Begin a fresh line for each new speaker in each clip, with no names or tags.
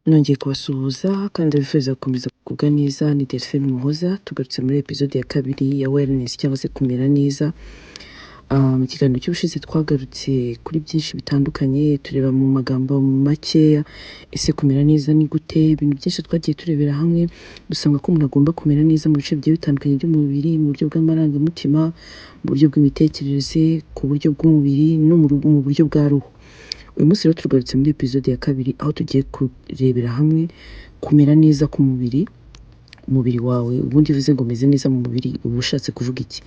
Nongeye kubasuhuza kandi bifuza gukomeza kugubwa neza. Ni Delphine Muhoza, tugarutse muri episode ya kabiri ya wellness cyangwa se kumera neza. Mu kiganiro cy'ubushize twagarutse kuri byinshi bitandukanye, tureba mu magambo makeya ese kumera neza ni gute. Ibintu byinshi twagiye turebera hamwe, dusanga ko umuntu agomba kumera neza mu bice bigiye bitandukanye by'umubiri, mu buryo bw'amarangamutima, mu buryo bw'imitekerereze, ku buryo bw'umubiri no mu buryo bwa ruhu. Uyu munsi rero tugarutse muri episode ya kabiri, aho tugiye kurebera hamwe kumera neza k'umubiri. Umubiri wawe ubundi uvuze ngo meze neza mu mubiri uba ushatse kuvuga iki?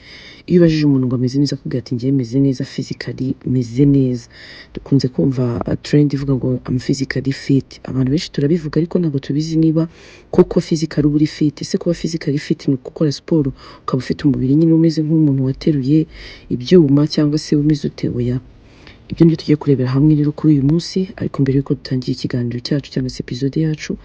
Iyo ubajije umuntu ngo ameze neza akubwira ati njyewe meze neza physically, meze neza. Dukunze kumva trend ivuga ngo am physically fit. Abantu benshi turabivuga ariko ntabwo tubizi niba koko physically uba uri fit. Ese kuba physically fit ni gukora siporo ukaba ufite umubiri nyine umeze nk'umuntu wateruye ibyuma cyangwa se umeze ute? Oya. Ibyo nibyo tugiye kurebera hamwe rero kuri uyu munsi, ariko mbere yuko dutangira ikiganiro cyacu cyangwa se episode yacu,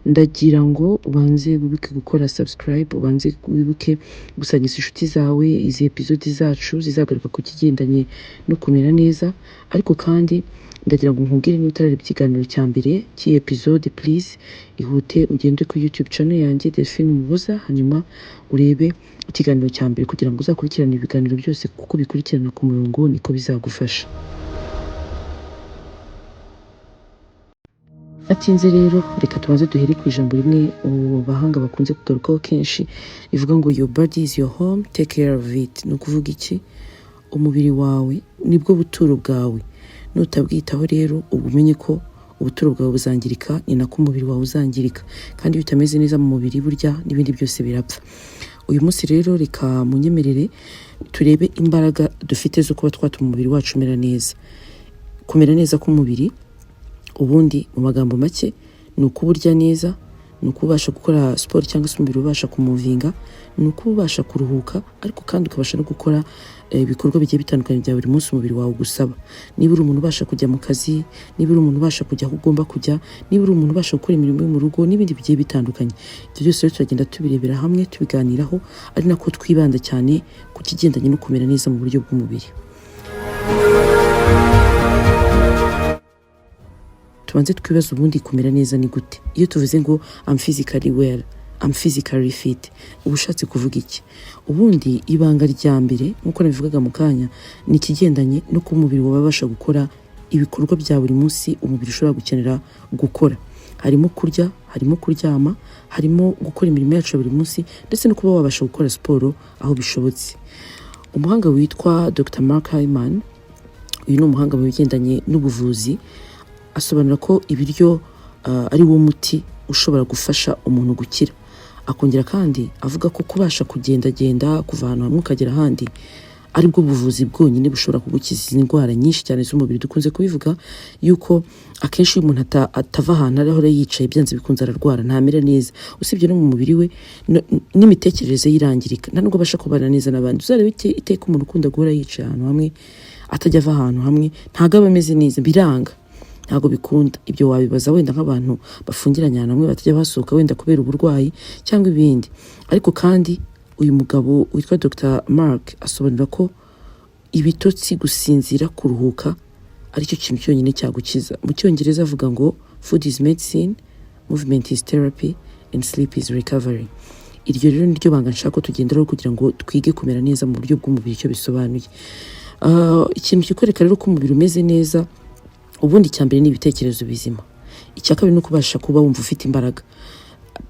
ndagira ngo ubanze wibuke gukora subscribe, ubanze wibuke gusangiza inshuti zawe izi episode zacu zizagaruka ku kigendanye no kumera neza. Ariko kandi ndagira ngo nkubwire niba utarareba ikiganiro cya mbere cy'iyi episode, please ihute ugende kuri YouTube channel yanjye Delphine Muhoza, hanyuma urebe ikiganiro cya mbere kugira ngo uzakurikirane ibiganiro byose, kuko bikurikirana ku murongo niko bizagufasha. Atinze rero reka tubanze duhere ku ijambo rimwe abahanga bakunze kugarukaho kenshi rivuga ngo your body is your home, take care of it. Ni ukuvuga iki? Umubiri wawe nibwo buturo bwawe, nutabwitaho rero uba umenye ko ubuturo bwawe buzangirika, ni nako umubiri wawe uzangirika, kandi iyo utameze neza mu mubiri burya n'ibindi byose birapfa. Uyu munsi rero reka munyemerere turebe imbaraga dufite zo kuba twatuma umubiri wacu umera neza. Kumera neza k'umubiri ubundi mu magambo make ni uko urya neza, ni uko ubasha gukora siporo cyangwa se umubiri ubasha kumuvinga, ni uko ubasha kuruhuka, ariko kandi ukabasha no gukora ibikorwa bigiye bitandukanye bya buri munsi umubiri wawe ugusaba. Niba uri umuntu ubasha kujya mu kazi, niba uri umuntu ubasha kujya aho ugomba kujya, niba uri umuntu ubasha gukora imirimo yo mu rugo n'ibindi bigiye bitandukanye, ibyo byose rero turagenda tubirebera hamwe tubiganiraho, ari nako twibanda cyane ku kigendanye no kumera neza mu buryo bw'umubiri. Tubanze twibaza ubundi kumera neza ni gute. Iyo tuvuze ngo I'm physically well, I'm physically fit, uba ushatse kuvuga iki? Ubundi ibanga rya mbere nk'uko nabivugaga mu kanya ni ikigendanye no kuba umubiri wawe wabasha gukora ibikorwa bya buri munsi umubiri ushobora gukenera gukora. Harimo kurya, harimo kuryama, harimo gukora imirimo yacu ya buri munsi, ndetse no kuba wabasha gukora siporo aho bishobotse. Umuhanga witwa Dr. Mark Hyman, uyu ni umuhanga mu bigendanye n'ubuvuzi, asobanura ko ibiryo ari wo muti ushobora gufasha umuntu gukira. Akongera kandi avuga ko kubasha kugendagenda kuva ahantu hamwe ukagera ahandi ari bwo buvuzi bwonyine bushobora kugukiza indwara nyinshi cyane z'umubiri. Dukunze kubivuga yuko akenshi iyo umuntu atava ahantu ariho yicaye byanze bikunze ararwara, ntamera neza, usibye no mu mubiri we n'imitekerereze yirangirika, nta nubwo abasha kubana neza n'abandi. Uzarebe iteka umuntu ukunda guhora yicaye ahantu hamwe, atajya ava ahantu hamwe, ntabwo aba ameze neza, biranga, ntabwo bikunda. Ibyo wabibaza wenda nk'abantu bafungiranye ahantu hamwe batajya basohoka wenda kubera uburwayi cyangwa ibindi. Ariko kandi uyu mugabo witwa Dr. Mark asobanura ko ibitotsi, gusinzira, kuruhuka aricyo kintu cyonyine cyagukiza. Mu cyongereza avuga ngo food is medicine, movement is therapy and sleep is recovery. Iryo rero niryo banga nshaka ko tugenderaho kugira ngo twige kumera neza mu buryo bw'umubiri icyo bisobanuye. Ikintu kikwereka rero ko umubiri umeze neza ubundi cya mbere ni ibitekerezo bizima. Icya kabiri ni ukubasha kuba wumva ufite imbaraga.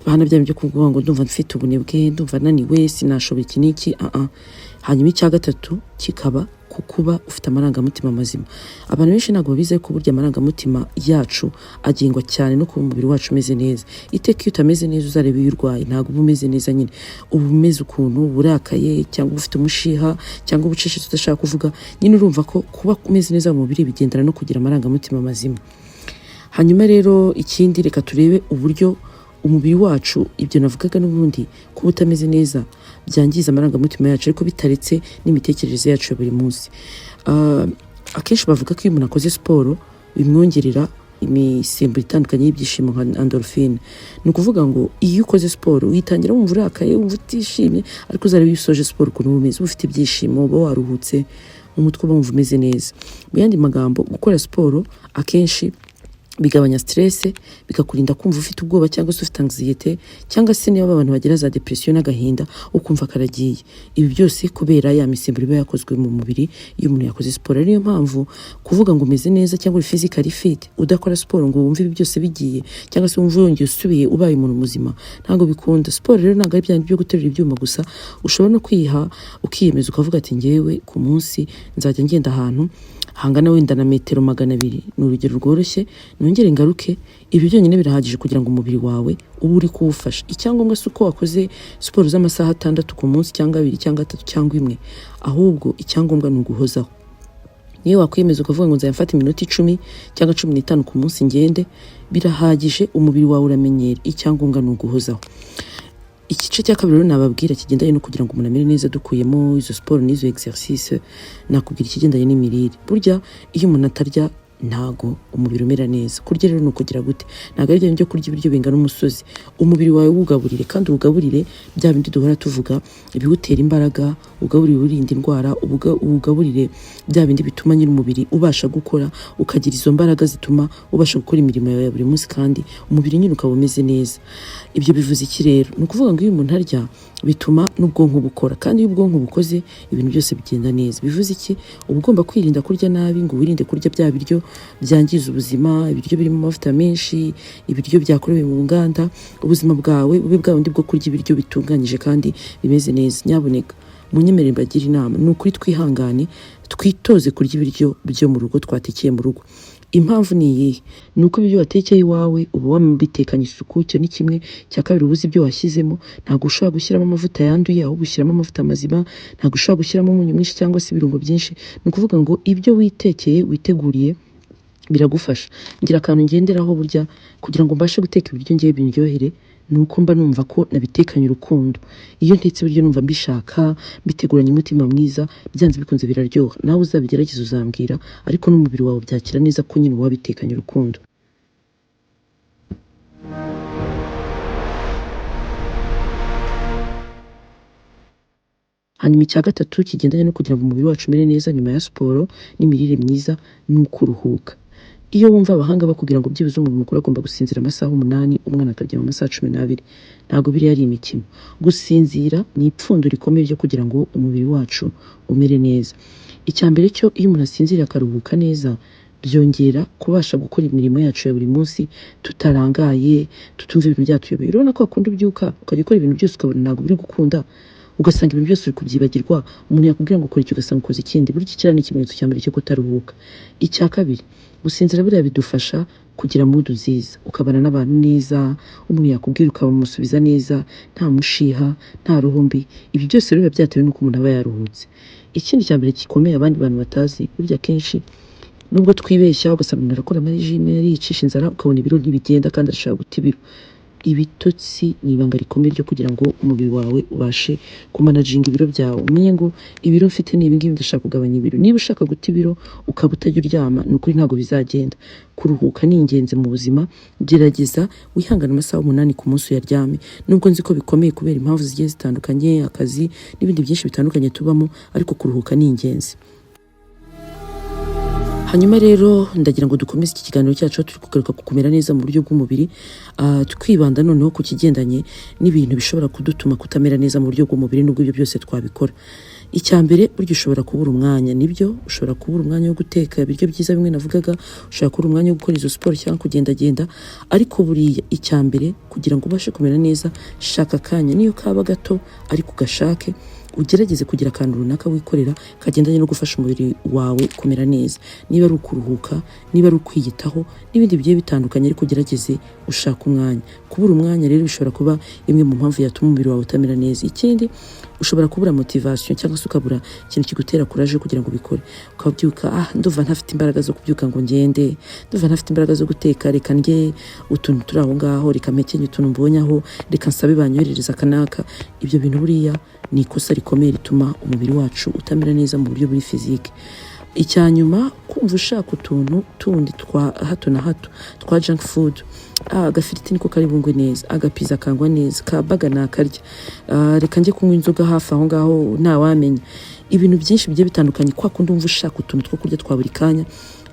Bana bya byo kuvuga ngo ndumva mfite ubunebwe, ndumva naniwe, sinashobora iki n'iki. Hanyuma icya gatatu kikaba kukuba ufite amarangamutima mazima. Abantu benshi ntabwo babizi ko burya amarangamutima yacu agengwa cyane no kuba umubiri wacu umeze neza. Iteka iyo utameze neza uzareba iyo urwaye, ntabwo uba umeze neza nyine. Uba umeze ukuntu burakaye, cyangwa ufite umushiha, cyangwa ubucecetse udashaka kuvuga. Nyine urumva ko kuba umeze neza mu mubiri bigendana no kugira amarangamutima mazima. Hanyuma rero ikindi, reka turebe uburyo umubiri wacu, ibyo navugaga n'ubundi, kuba utameze neza byangiza amarangamutima yacu, ariko bitaretse n'imitekerereze yacu ya buri munsi. Akenshi bavuga ko iyo umuntu akoze siporo bimwongerera imisemburo itandukanye y'ibyishimo nka endorphine. Ni ukuvuga ngo iyo ukoze siporo witangira wumva urakaye, wumva utishimye, ariko uzareba iyo usoje siporo ukuntu uba umeze, ufite ibyishimo, uba waruhutse, umutwe uba wumva umeze neza. Mu yandi magambo, gukora siporo akenshi bigabanya stress, bikakurinda kumva ufite ubwoba cyangwa se ufite anxiety, cyangwa se niba abantu bagira za depression n'agahinda ukumva karagiye. Ibi byose kubera ya misemburo iba yakozwe mu mubiri iyo umuntu yakoze siporo. Ariyo mpamvu kuvuga ngo umeze neza cyangwa uri physically fit udakora siporo ngo wumve ibi byose bigiye, cyangwa se wumve wongeye usubiye ubaye umuntu muzima, ntabwo bikunda. Siporo rero ntabwo ari bya byo guterura ibyuma gusa, ushobora no kwiha ukiyemeza ukavuga ati ngewe ku munsi nzajya ngenda ahantu hangana wenda na metero 200, ni urugero rworoshye, nongere ngaruke. Ibi byonyine birahagije kugira ngo umubiri wawe ube uri kuwufasha. Icyangombwa si uko wakoze siporo z'amasaha 6 ku munsi cyangwa 2 cyangwa 3 cyangwa 1, ahubwo icyangombwa ni uguhozaho. Niyo wakwemeza ukavuga ngo nzayafata iminota 10 cyangwa 15 ku munsi ngende, birahagije, umubiri wawe uramenyera. Icyangombwa ni uguhozaho. Igice cya kabiri rero nababwira kigendanye no kugira ngo umuntu amere neza dukuyemo izo siporo n'izo exercice, nakubwira ikigendanye n'imirire. Burya iyo umuntu atarya ntago umubiri umera neza. Kurya rero no kugira gute? Ntago ari byo kurya ibiryo bingana umusozi. Umubiri wawe ugaburire, kandi ugaburire bya bindi duhora tuvuga, ibigutera imbaraga, ugaburire urinda indwara, ugaburire bya bindi bituma nyine umubiri ubasha gukora, ukagira izo mbaraga zituma ubasha gukora imirimo yawe ya buri munsi, kandi umubiri nyine ukaba umeze neza. Ibyo bivuze iki rero? Ni ukuvuga ngo iyo umuntu arya bituma n'ubwonko bukora, kandi iyo ubwonko bukoze ibintu byose bigenda neza. Bivuze iki? Uba ugomba kwirinda kurya nabi, ngo wirinde kurya bya biryo byangiza ubuzima, ibiryo birimo amavuta menshi, ibiryo byakorewe mu nganda. Ubuzima bwawe bube bwa bundi bwo kurya ibiryo bitunganyije kandi bimeze neza. Nyabuneka munyemerere mbagira inama, ni ukuri twihangane, twitoze kurya ibiryo byo mu rugo, twatekeye mu rugo. Impamvu ni iyihe? Ni uko ibyo watekeye iwawe uba wabitekanye isuku. Icyo ni kimwe. Cya kabiri, ubuze ibyo washyizemo. Ntabwo ushobora gushyiramo amavuta yanduye, ahubwo ushyiramo amavuta mazima. Ntabwo ushobora gushyiramo umunyu mwinshi cyangwa se ibirungo byinshi. Ni ukuvuga ngo ibyo witekeye, witeguriye, biragufasha. Ngira akantu ngenderaho burya kugira ngo mbashe guteka ibiryo ngiye biryohere, nuko mba numva ko nabitekanye urukundo. Iyo ntetse ibiryo numva mbishaka, mbiteguranye umutima mwiza, byanze bikunze biraryoha. Nawe uzabigerageza uzambwira, ariko n'umubiri wawe byakira neza ko nyine wabitekanye urukundo. Hanyuma icya gatatu kigendanye no kugira ngo umubiri wacu umere neza nyuma ya siporo n'imirire myiza, ni ukuruhuka. Iyo wumva abahanga bakubwira ngo byibuze umuntu mukuru agomba gusinzira amasaha 8, umwana akaryama amasaha 12, ntabwo biri ari imikino. Gusinzira ni ipfundo rikomeye ryo kugira ngo umubiri wacu umere neza. Icya mbere cyo, iyo umuntu asinzira akaruhuka neza, byongera kubasha gukora imirimo yacu ya buri munsi tutarangaye, tutumva ibintu byatuyobeye. Urabona ko akunda ubyuka ukajya ukora ibintu byose ukabona ntabwo biri gukunda, ugasanga ibintu byose uri kubyibagirwa. Umuntu yakubwira ngo ukora iki ugasanga ukoze ikindi. Burya ikira ni ikimenyetso cya mbere cyo kutaruhuka. Icya kabiri, gusinzira buriya bidufasha kugira mood nziza, ukabana n'abantu neza, umuntu yakubwira ukamusubiza neza, nta mushiha, nta roho mbi. Ibi byose rero biba byatewe n'uko umuntu aba yaruhutse. Ikindi cya mbere gikomeye abandi bantu batazi, burya kenshi nubwo twibeshya ugasanga umuntu arakora amarejime, yicisha inzara, ukabona ibiro ntibigenda kandi arashaka guta ibiro. Ibitotsi ni ibanga rikomeye ryo kugira ngo umubiri wawe ubashe kumanaginga ibiro byawe. Umenye ngo ibiro mfite ni ibingibi, ndashaka kugabanya ibiro. Niba ushaka guta ibiro ukaba utajya uryama, ni ukuri ntabwo bizagenda. Kuruhuka ni ingenzi mu buzima. Gerageza wihangane amasaha 8 ku munsi uyaryame. Nubwo nzi ko bikomeye kubera impamvu zigiye zitandukanye, akazi n'ibindi byinshi bitandukanye tubamo, ariko kuruhuka ni ingenzi. Hanyuma rero ndagira ngo dukomeze iki kiganiro cyacu turi kugaruka ku kumera neza mu buryo bw'umubiri, twibanda noneho ku kigendanye n'ibintu bishobora kudutuma kutamera neza mu buryo bw'umubiri, nubwo ibyo byose twabikora. Icya mbere, burya ushobora kubura umwanya. Nibyo, ushobora kubura umwanya wo guteka ibiryo byiza bimwe navugaga, ushobora kubura umwanya wo gukora izo siporo cyangwa kugendagenda, ariko buriya icya mbere kugira ngo ubashe kumera neza, shaka akanya niyo kaba gato, ariko ugashake, ugerageze kugira akantu runaka wikorera kagendanye no gufasha umubiri wawe kumera neza. Niba ari ukuruhuka, niba ari ukwiyitaho, n'ibindi bigiye bitandukanye, ariko ugerageze ushaka umwanya. Kubura umwanya rero bishobora kuba imwe mu mpamvu yatuma umubiri wawe utamera neza. Ikindi, ushobora kubura motivation cyangwa se ukabura ikintu kigutera courage kugira ngo ubikore. Ukabyuka, ndumva ntafite imbaraga zo kubyuka ngo ngende, ndumva ntafite imbaraga zo guteka, reka ndye utuntu turi aho ngaho, reka mekenye utuntu mbonyaho, reka nsabe banyoherereza kanaka. Ibyo bintu buriya ni ikosa rikomeye rituma umubiri wacu utamera neza mu buryo buri physique. Icyanyuma, kumva ushaka utuntu tundi twa hato na hato twa junk food. Agafiriti niko kari bungwe neza, agapiza kangwa neza, kabaga nakarya, reka njye kunywa inzoga hafi aho ngaho nta wamenya. Ibintu byinshi bigiye bitandukanye, kwa kundi umva ushaka utuntu two kurya twa buri kanya.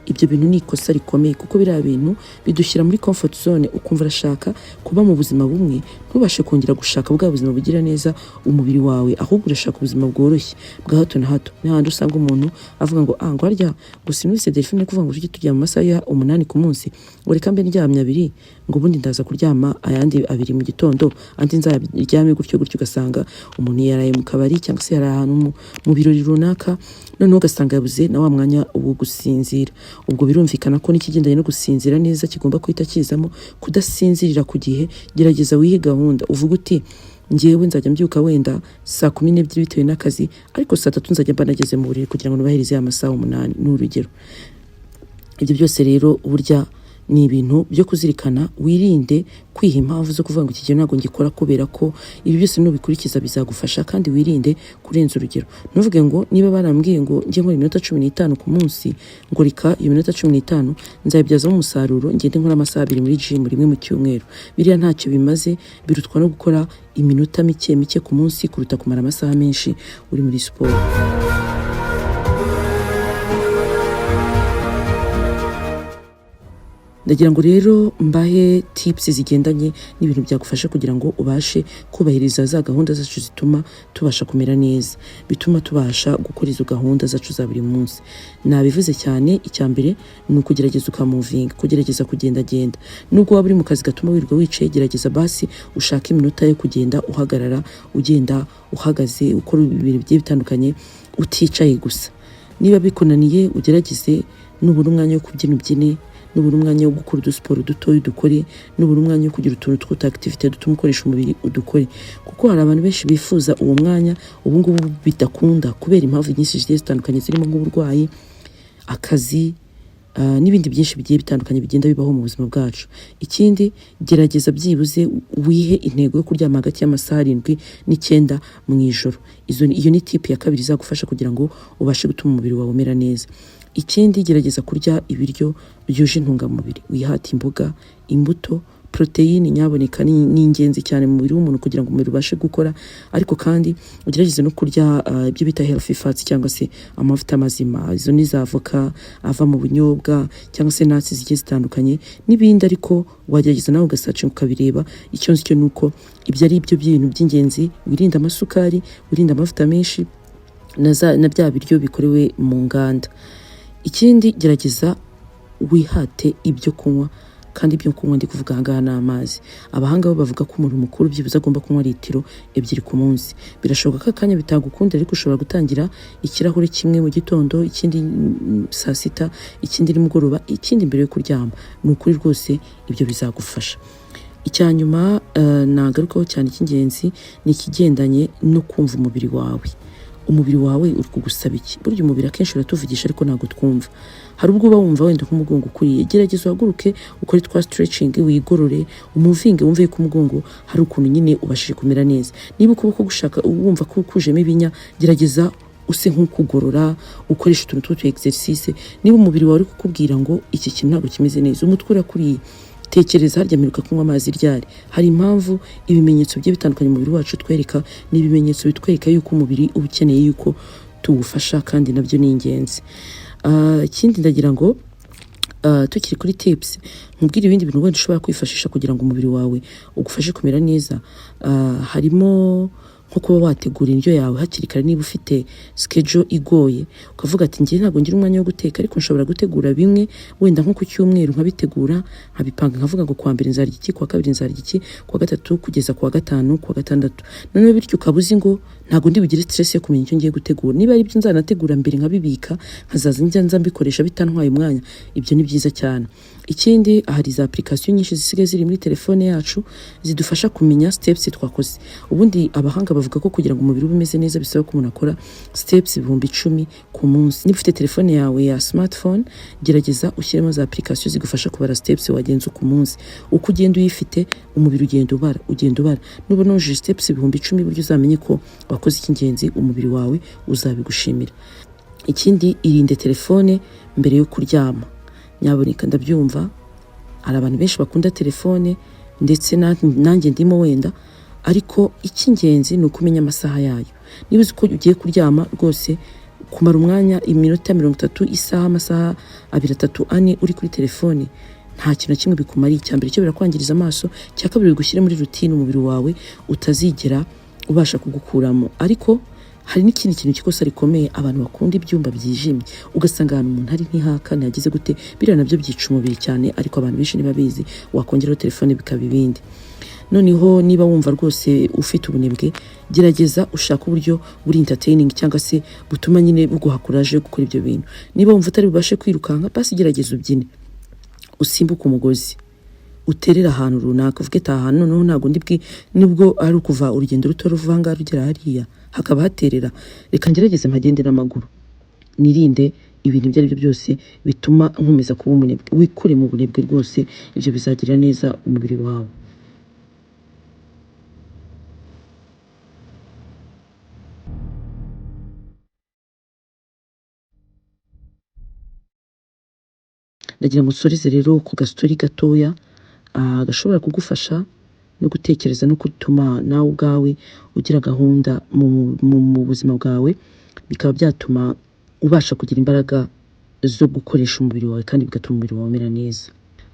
ibyo bintu ni ikosa rikomeye, kuko biriya bintu bidushyira muri comfort zone, ukumva urashaka kuba mu buzima bumwe ntubashe kongera gushaka bwa buzima bugira neza umubiri wawe, ahubwo urashaka ubuzima bworoshye bwa hato na hato. Ni handi usanga umuntu avuga ngo ngo harya ngo sinubise Delphine kuvuga ngo tujye tujya mu masaha ya 8 ku munsi, ngo reka mbe ndyamye 2 ngo ubundi ndaza kuryama ayandi 2 mu gitondo, andi nzaryame gutyo ugasanga umuntu yaraye mu kabari cyangwa se yaraye ahantu mu birori runaka, noneho ugasanga yabuze na wa mwanya wo gusinzira. Ubwo birumvikana ko n'ikigendanye no gusinzira neza kigomba kwita kizamo kudasinzirira ku gihe. Gerageza wihe gahunda, uvuga uti njyewe nzajya mbyuka wenda saa 12 bitewe n'akazi, ariko saa 3 nzajya mba nageze mu buriri kugira ngo nubahirize amasaha 8 n'urugero. Ibyo byose rero burya ni ibintu byo kuzirikana, wirinde kwiha impamvu zo kuvuga ngo iki gihe ntabwo ngikora kubera ko ibi byose nubikurikiza bizagufasha, kandi wirinde kurenza urugero. Ntuvuge ngo niba barambwiye ngo njye nkora iminota 15 ku munsi, ngo reka iyo minota 15 nzayibyazamo umusaruro ngende nkora amasaha 2 muri gym rimwe mu cyumweru. Biriya ntacyo bimaze, birutwa no gukora iminota mike ku munsi kuruta kumara amasaha menshi uri muri siporo. Ndagira ngo rero mbahe tips zigendanye n'ibintu byagufasha kugira ngo ubashe kubahiriza za gahunda zacu zituma tubasha kumera neza, bituma tubasha gukora izo gahunda zacu za buri munsi. Nabivuze cyane, icyambere ni ukugerageza ukamuvinga, kugerageza kugenda. Nubwo waba uri mu kazi gatuma wirirwa wicaye, gerageza basi ushaka iminota yo kugenda uhagarara, ugenda uhagaze, ukora ibintu bigiye bitandukanye uticaye gusa. Niba bikunaniye ugerageze nubura umwanya wo kubyina ubyine, nubura umwanya wo gukora udusiporo dutoya udukore, nubura umwanya wo kugira utuntu tw'utaktivite dutuma ukoresha umubiri udukore, kuko hari abantu benshi bifuza uwo mwanya ubu ngubu bidakunda kubera impamvu nyinshi zigiye zitandukanye zirimo nk'uburwayi, akazi, n'ibindi byinshi bigiye bitandukanye bigenda bibaho mu buzima bwacu. Ikindi, gerageza byibuze wihe intego yo kuryama hagati y'amasaha 7 n'9 mu ijoro. Iyo ni tip ya kabiri izagufasha kugira ngo ubashe gutuma umubiri wawe umera neza. Ikindi, gerageza kurya ibiryo byuje intungamubiri, wihata imboga, imbuto, proteine nyaboneka ni ingenzi cyane mu mubiri w'umuntu kugira ngo umubiri ubashe gukora, ariko kandi ugerageze no kurya ibyo bita healthy fats cyangwa se amavuta mazima. Izo ni za avoka ava mu bunyobwa cyangwa se nuts zigiye zitandukanye n'ibindi, ariko wagerageza nawe ugasacinga ukabireba. Icyo nzi cyo nuko ibyo ari ibyo bintu by'ingenzi, wirinda amasukari, wirinda amavuta menshi na bya biryo bikorewe mu nganda. Ikindi, gerageza wihate ibyo kunywa, kandi ibyo kunywa ndi kuvuga ahangaha ni amazi. Abahanga bo bavuga ko umuntu mukuru byibuze agomba kunywa litiro 2 ku munsi. Birashoboka ko akanya bitagukunda, ariko ushobora gutangira ikirahure kimwe mu gitondo, ikindi saa 6, ikindi nimugoroba, ikindi mbere yo kuryama. Ni ukuri rwose ibyo bizagufasha. Icyanyuma nagarukaho cyane cy'ingenzi ni ikigendanye no kumva umubiri wawe. Umubiri wawe uri kugusaba iki? Burya umubiri akenshi uratuvugisha ariko ntabwo twumva. Hari ubwo uba wumva wenda nk'umugongo ukuriye, gerageza uhaguruke ukore twa stretching, wigorore, umuvinge, wumve ko umugongo hari ukuntu nyine ubashije kumera neza. Niba ukuboko gushaka wumva ko kujemo ibinya, gerageza use nk'ukugorora, ukoresha utuntu tw'utu exercice. Niba umubiri wawe uri kukubwira ngo iki kintu ntabwo kimeze neza, umutwe urakuriye, tekereza harya miruka kunywa amazi ryari. Hari impamvu ibimenyetso bye bitandukanye umubiri wacu twereka, ni ibimenyetso bitwereka yuko umubiri uba ukeneye yuko tuwufasha, kandi nabyo ni ingenzi. Ikindi ndagira ngo tukiri kuri tips, nkubwire ibindi bintu wenda ushobora kwifashisha kugira ngo umubiri wawe ugufashe kumera neza. Harimo nko kuba wategura indyo yawe hakiri kare. Niba ufite schedule igoye ukavuga ati njye ntabwo ngira umwanya wo guteka, ariko nshobora gutegura bimwe wenda nko ku cyumweru, nkabitegura nkabipanga, nkavuga ngo kuwa mbere nzarya iki, kuwa kabiri nzarya iki, kuwa gatatu kugeza kuwa gatanu, kuwa gatandatu. Noneho bityo ukabuzi ngo ntabwo ndi bugire stress yo kumenya icyo ngiye gutegura. Niba ari byo nzanategura mbere nkabibika, nkazaza njya mbikoresha bitantwaye umwanya, ibyo ni byiza cyane. Ikindi, hari za application nyinshi zisigaye ziri muri telefone yacu zidufasha kumenya steps twakoze. Ubundi abahanga bavuga ko kugira ngo umubiri ube umeze neza bisaba ko umuntu akora steps 10,000 ku munsi. Niba ufite telefone yawe ya smartphone, gerageza ushyiremo za application zigufasha kubara steps wagenza ku munsi. Uko ugenda uyifite, umubiri ugenda ubara. Nubona uje steps 10,000 buryo uzamenye ko wakoze icy'ingenzi, umubiri wawe uzabigushimira. Ikindi, irinde telefone mbere yo kuryama. Nyaboneka ndabyumva, hari abantu benshi bakunda telefone, ndetse nanjye ndimo wenda, ariko icy'ingenzi ni ukumenya amasaha yayo. Niba uzi ko ugiye kuryama rwose kumara umwanya iminota 30 isaha amasaha 2 3 4 uri kuri telefone nta kintu kimwe bikumariye. Icyambere cyo birakwangiriza amaso, cya kabiri gushyira muri routine umubiri wawe utazigera ubasha kugukuramo. Ariko hari n'ikindi kintu kikosa rikomeye, abantu bakunda ibyumba byijimye ugasanga ahantu umuntu ari ntihaka ntiyagize gute, biriya nabyo byica umubiri cyane, ariko abantu benshi ntibabizi, wakongeraho telefone bikaba ibindi. Noneho niba wumva rwose ufite ubunebwe, gerageza ushaka uburyo buri entertaining cyangwa se butuma nyine buguha courage yo gukora ibyo bintu. Niba wumva utari bubashe kwirukanka, basi gerageza ubyine, usimbuke umugozi, uterera ahantu runaka, uvuge ati ahantu noneho ntabwo nibwo ari ukuva urugendo ruto ruva ngaho rugera hariya hakaba haterera, reka ngerageze mpagende n'amaguru, nirinde ibintu ibyo ari byo byose bituma nkomeza kuba umunebwe. Wikure mu bunebwe rwose, ibyo bizagirira neza umubiri wawe. Ndagira ngo usoreze rero ku gastori gatoya gashobora kugufasha no gutekereza no gutuma nawe ubwawe ugira gahunda mu buzima bwawe, bikaba byatuma ubasha kugira imbaraga zo gukoresha umubiri wawe kandi bigatuma umubiri wawe umera neza.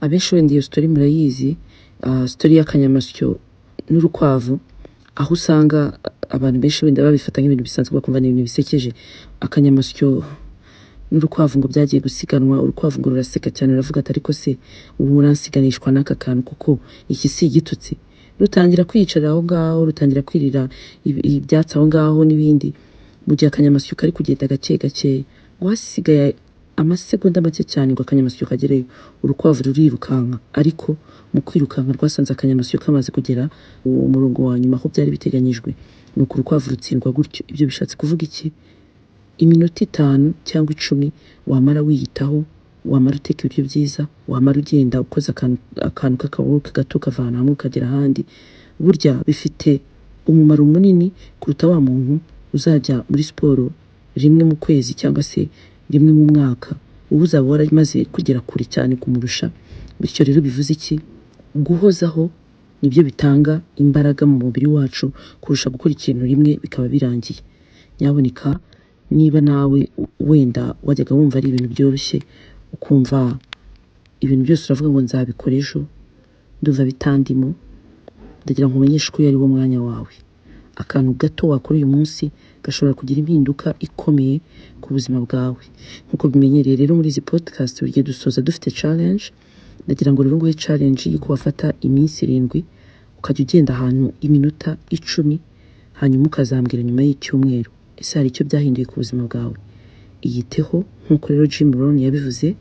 Abenshi wenda iyo story murayizi, story y'akanyamasyo n'urukwavu, aho usanga abantu benshi wenda babifata nk'ibintu bisanzwe bakumva ni ibintu bisekeje. Akanyamasyo n'urukwavu ngo byagiye gusiganwa, urukwavu ngo ruraseka cyane ruravuga ati ariko se ubu muransiganishwa n'aka kantu kuko iki si igitutsi. Rutangira kwicara aho ngaho, rutangira kwirira ibyatsi aho ngaho n'ibindi, mu gihe akanyamasyo kari kugenda gake gake, ngo hasigaye amasegonda make cyane ngo akanyamasyo kagereyo, urukwavu rurirukanka, ariko mu kwirukanka rwasanze akanyamasyo kamaze kugera umurongo wa nyuma aho byari biteganyijwe, nuko urukwavu rutsindwa gutyo. Ibyo bishatse kuvuga iki? Iminota 5 cyangwa 10 wamara wiyitaho, wamara uteka ibiryo byiza, wamara ugenda ukoza akantu k'akaboko gato kavana hamwe ukagera ahandi, burya bifite umumaro munini kuruta wa muntu uzajya muri siporo rimwe mu kwezi cyangwa se rimwe mu mwaka, ubu uzaba waramaze kugera kure cyane kumurusha. Bityo rero bivuze iki? Guhozaho nibyo bitanga imbaraga mu mubiri wacu kurusha gukora ikintu rimwe bikaba birangiye. Nyaboneka niba nawe wenda wajyaga wumva ari ibintu byoroshye, ukumva ibintu byose uravuga ngo nzabikora ejo, ndumva bitandimo, ndagira ngo umenyeshe ko yari wo mwanya wawe. Akantu gato wakora uyu munsi gashobora kugira impinduka ikomeye ku buzima bwawe. Nkuko bimenyereye rero muri izi podcast burya dusoza dufite challenge, ndagira ngo rero nguhe challenge y'uko wafata iminsi 7 ukajya ugenda ahantu iminota 10, hanyuma ukazambwira nyuma y'icyumweru ese hari icyo byahinduye ku buzima bwawe. Iyiteho nkuko rero Jim Rohn yabivuze,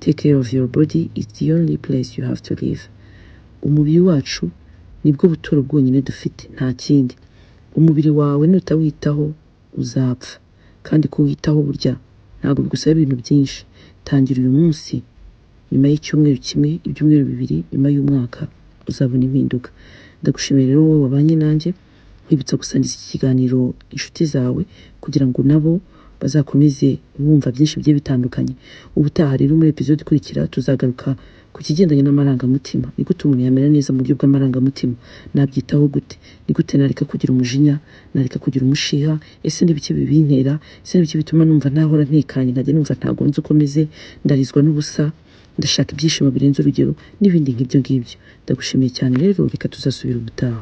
take care of your body, it's the only place you have to live. Umubiri wacu nibwo buturo bwonyine dufite, nta kindi. Umubiri wawe nutawitaho uzapfa, kandi kuwitaho burya ntabwo bigusaba ibintu byinshi. Tangira uyu munsi, nyuma y'icyumweru kimwe, ibyumweru 2, nyuma y'umwaka uzabona impinduka. Ndagushimira rero wowe wabanye nanjye, nkwibutsa gusangiza iki kiganiro inshuti zawe kugira ngo nabo bazakomeze bumva byinshi bigiye bitandukanye. Ubutaha rero muri episode ikurikira tuzagaruka ku kigendanye n'amarangamutima. Ni gute umuntu yamera neza mu buryo bw'amarangamutima? Nabyitaho gute? Ni gute nareka kugira umujinya, nareka kugira umushiha? Ese n'ibiki bibintera? Ese n'ibiki bituma numva ntahora ntekanye, nkajya numva ntago nzi uko meze, ndarizwa n'ubusa, ndashaka ibyishimo birenze urugero n'ibindi nk'ibyo ngibyo. Ndagushimiye cyane rero, reka tuzasubira ubutaha.